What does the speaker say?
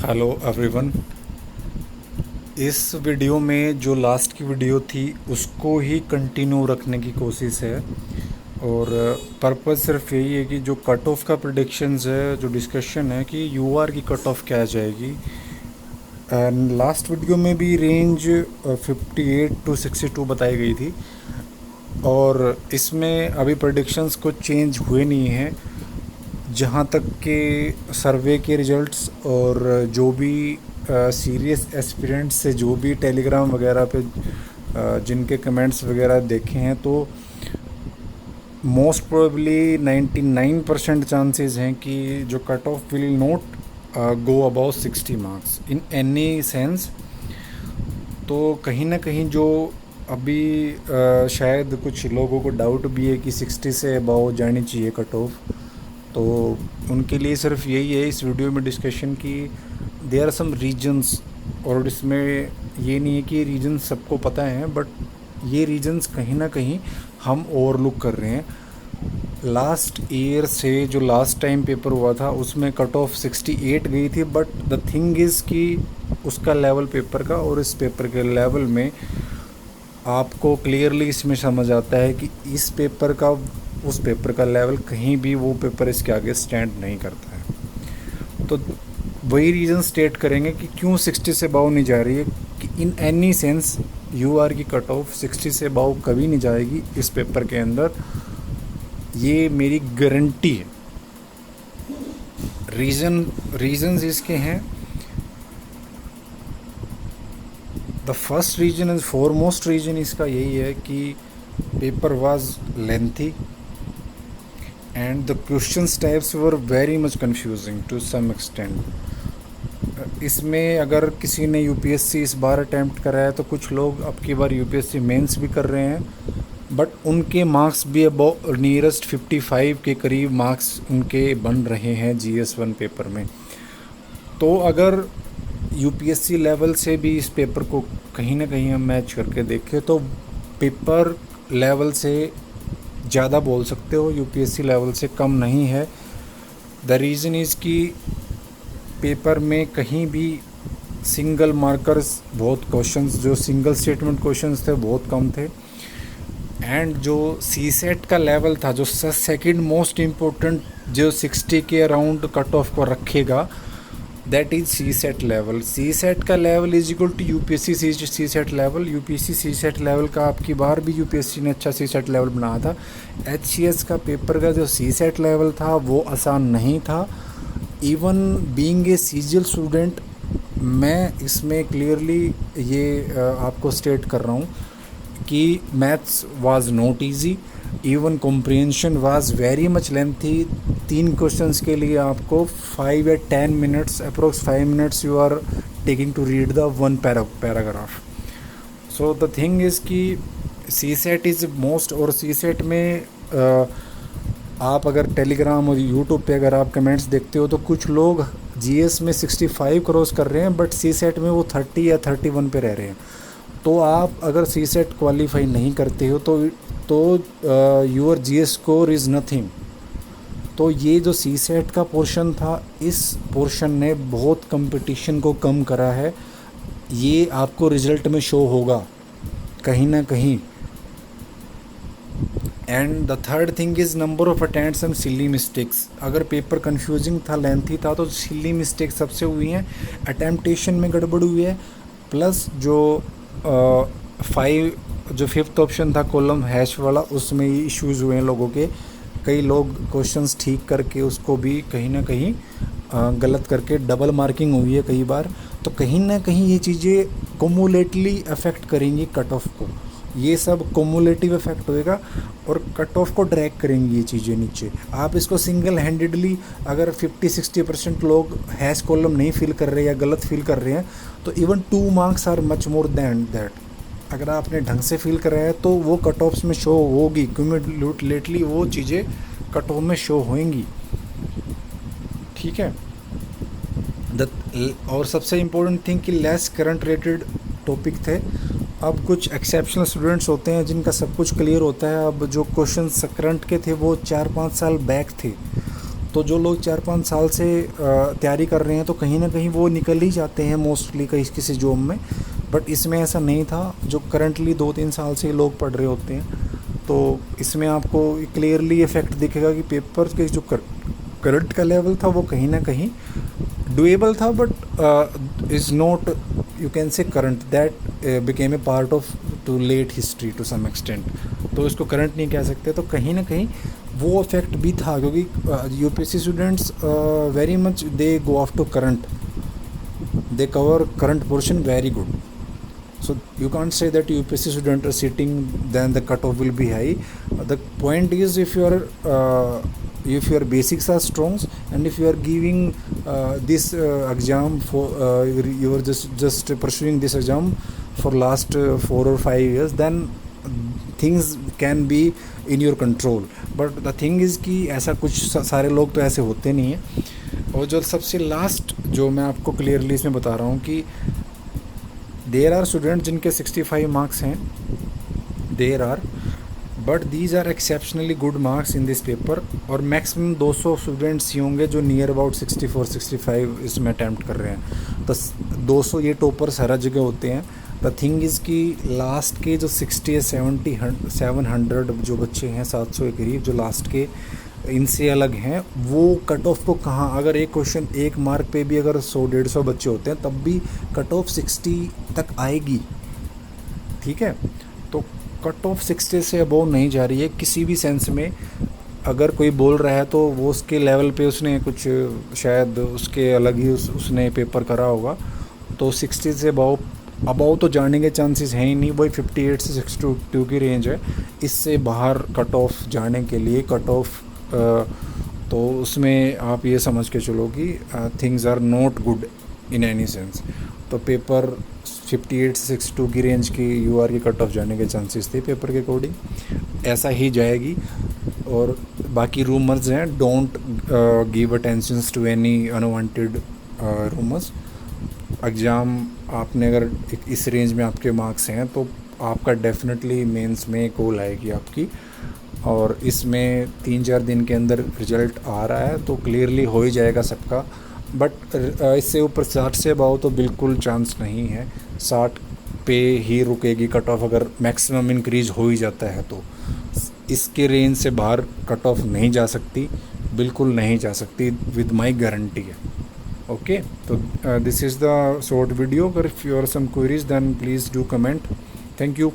Hello everyone. इस video में जो लास्ट की वीडियो थी उसको ही कंटिन्यू रखने की कोशिश है और पर्पस सिर्फ यही है कि जो कट ऑफ का प्रेडिक्शंस है, जो डिस्कशन है कि यूआर की कट ऑफ क्या जाएगी। एंड लास्ट वीडियो में भी रेंज 58 टू 62 बताई गई थी और इसमें अभी प्रेडिक्शंस कुछ चेंज हुए नहीं हैं। जहाँ तक के सर्वे के रिजल्ट्स और जो भी सीरियस एस्पिरेंट्स से जो भी टेलीग्राम वगैरह पे जिनके कमेंट्स वगैरह देखे हैं, तो मोस्ट प्रोबेबली 99% चांसेस हैं कि जो cut off will not go about 60 marks in any sense. तो कहीं ना कहीं जो अभी शायद कुछ लोगों को डाउट भी है कि 60 से अबाउ जानी चाहिए कट ऑफ, तो उनके लिए सिर्फ यही है इस वीडियो में डिस्कशन की देयर आर सम रीजन्स। और इसमें ये नहीं है कि रीजन्स सबको पता है, बट ये रीजन्स कहीं ना कहीं हम ओवरलुक कर रहे हैं। लास्ट ईयर से जो लास्ट टाइम पेपर हुआ था उसमें कट ऑफ 68 गई थी, बट द थिंग इज़ कि उसका लेवल पेपर का और इस पेपर के लेवल में आपको क्लियरली इसमें समझ आता है कि इस पेपर का उस पेपर का लेवल कहीं भी वो पेपर इसके आगे स्टैंड नहीं करता है। तो वही रीज़न स्टेट करेंगे कि क्यों 60 से अबाउ नहीं जा रही है, कि इन एनी सेंस यूआर की कट ऑफ 60 से अबाउ कभी नहीं जाएगी इस पेपर के अंदर, ये मेरी गारंटी है। रीज़न्स इसके हैं। The first reason is foremost reason इसका यही है कि paper was lengthy and the questions types were very much confusing to some extent। इसमें अगर किसी ने यूपीएससी इस बार अटैम्प्ट करा है तो कुछ लोग अब की बार यूपीएससी मेंस भी कर रहे हैं, बट उनके मार्क्स भी अब नियरेस्ट 55 के करीब मार्क्स उनके बन रहे हैं GS1 पेपर में। तो अगर यूपीएससी लेवल से भी इस पेपर को कहीं ना कहीं हम मैच करके देखें तो पेपर लेवल से ज़्यादा बोल सकते हो, यूपीएससी लेवल से कम नहीं है। द रीज़न इज़ कि पेपर में कहीं भी सिंगल मार्कर्स बहुत क्वेश्चंस, जो सिंगल स्टेटमेंट क्वेश्चंस थे बहुत कम थे। एंड जो सीसेट का लेवल था, जो सेकंड मोस्ट इम्पोर्टेंट, जो 60 के अराउंड कट ऑफ को रखेगा, that is CSAT level. CSAT का level is equal to UPSC CSAT level. UPSC CSAT level का आपकी बार भी यूपीएससी ने अच्छा सीसेट लेवल बनाया था। एचसीएस का पेपर का जो सीसेट लेवल था वो आसान नहीं था। Even being a CGL student, मैं इसमें क्लियरली ये आपको स्टेट कर रहा हूँ कि maths was not easy, even comprehension was very much lengthy. 3 questions के लिए आपको 5 या 10 minutes, approx 5 minutes you are taking to read the one paragraph. So the thing is कि सी सेट इज़ मोस्ट, और सी सेट में आप अगर टेलीग्राम और यूट्यूब पे अगर आप कमेंट्स देखते हो तो कुछ लोग जीएस में 65 क्रॉस कर रहे हैं, बट सी सेट में वो 30 या 31 पे रह रहे हैं। तो आप अगर सी सेट क्वालिफाई नहीं करते हो तो your GS score is nothing. तो ये जो सी सेट का पोर्शन था, इस पोर्शन ने बहुत कंपटीशन को कम करा है। ये आपको रिजल्ट में शो होगा कहीं ना कहीं। And the third thing is number of attempts and silly mistakes. अगर पेपर कंफ्यूजिंग था, लेंथी था, तो सिली मिस्टेक सबसे हुई हैं, अटेम्प्टेशन में गड़बड़ हुई है, प्लस जो 5th ऑप्शन था कॉलम हैश वाला, उसमें ही इश्यूज़ हुए हैं लोगों के। कई लोग क्वेश्चंस ठीक करके उसको भी कहीं ना कहीं गलत करके डबल मार्किंग हुई है कई बार। तो कहीं ना कहीं ये चीज़ें कोमुलेटली अफेक्ट करेंगी कट ऑफ को। ये सब कोमुलेटिव इफेक्ट होएगा और कट ऑफ को ड्रैग करेंगी ये चीज़ें नीचे। आप इसको सिंगल हैंडेडली अगर 50-60% लोग हैश कॉलम नहीं फिल कर रहे या गलत फिल कर रहे हैं, तो even 2 marks are much more than that. अगर आपने ढंग से फील कराया है तो वो कट ऑफ्स में शो होगी, क्यूमुलेटली वो चीज़ें कट ऑफ में शो होंगी। ठीक है। और सबसे इम्पोर्टेंट थिंग कि लेस करंट रिलेटेड टॉपिक थे। अब कुछ एक्सेप्शनल स्टूडेंट्स होते हैं जिनका सब कुछ क्लियर होता है। अब जो क्वेश्चन करंट के थे वो 4-5 साल बैक थे, तो जो लोग 4-5 साल से तैयारी कर रहे हैं तो कहीं ना कहीं वो निकल ही जाते हैं मोस्टली कहीं किसी जॉब में। बट इसमें ऐसा नहीं था, जो करंटली 2-3 साल से लोग पढ़ रहे होते हैं, तो इसमें आपको क्लियरली इफेक्ट दिखेगा कि पेपर के जो करंट का लेवल था वो कहीं ना कहीं डुएबल था, but is not, you can say current that became a part of too late history to some extent. तो इसको करंट नहीं कह सकते, तो कहीं ना कहीं वो इफेक्ट भी था, क्योंकि UPSC students very much they go off to current, they cover current portion very good. So you can't say that UPSC student are sitting then the cutoff will be high. The point is, if your basics are strong and if you are giving this exam for you are just pursuing this exam for last 4 or 5 years, then things can be in your control. But the thing is कि ऐसा कुछ सारे लोग तो ऐसे होते नहीं हैं। और जो सबसे लास्ट जो मैं आपको क्लियरली इसमें बता रहा हूँ कि देयर आर स्टूडेंट जिनके 65 मार्क्स हैं, there are, but these are exceptionally good marks in this paper. और मैक्सिमम 200 स्टूडेंट्स ही होंगे जो नियर अबाउट 64-65 इसमें अटैम्प्ट कर रहे हैं। तो 200 ये टॉपर्स हर जगह होते हैं। द थिंग इज़ कि लास्ट के जो 60 या 700 जो बच्चे हैं, 700 के करीब जो लास्ट के इनसे अलग हैं, वो कट ऑफ को कहाँ, अगर एक क्वेश्चन 1 मार्क पे भी अगर 100-150 बच्चे होते हैं तब भी कट ऑफ 60 तक आएगी, ठीक है। तो कट ऑफ 60 से अबोव नहीं जा रही है किसी भी सेंस में। अगर कोई बोल रहा है तो वो उसके लेवल पे उसने कुछ शायद उसके अलग ही उसने पेपर करा होगा। तो 60 से अबव तो जाने के चांसेस हैं ही नहीं। वही 58 से 62 की रेंज है। इससे बाहर कट ऑफ जाने के लिए कट ऑफ तो उसमें आप ये समझ के चलो कि things are not good in any sense. तो पेपर 58 से 62 की रेंज की यूआर की कट ऑफ जाने के चांसेस थे पेपर के अकॉर्डिंग, ऐसा ही जाएगी। और बाकी रूमर्स हैं, don't give attentions to any unwanted rumours. Exam आपने अगर इस रेंज में आपके मार्क्स हैं तो आपका डेफिनेटली मेंस में कॉल आएगी आपकी, और इसमें 3-4 दिन के अंदर रिजल्ट आ रहा है तो क्लियरली हो ही जाएगा सबका। बट इससे ऊपर 60 से अबाव तो बिल्कुल चांस नहीं है। 60 पे ही रुकेगी कट ऑफ, अगर मैक्सिमम इंक्रीज हो ही जाता है तो। इसके रेंज से बाहर कट ऑफ नहीं जा सकती, बिल्कुल नहीं जा सकती, विद माई गारंटी है। ओके, तो this is the short video. अगर if you are some queries then please do comment. Thank you.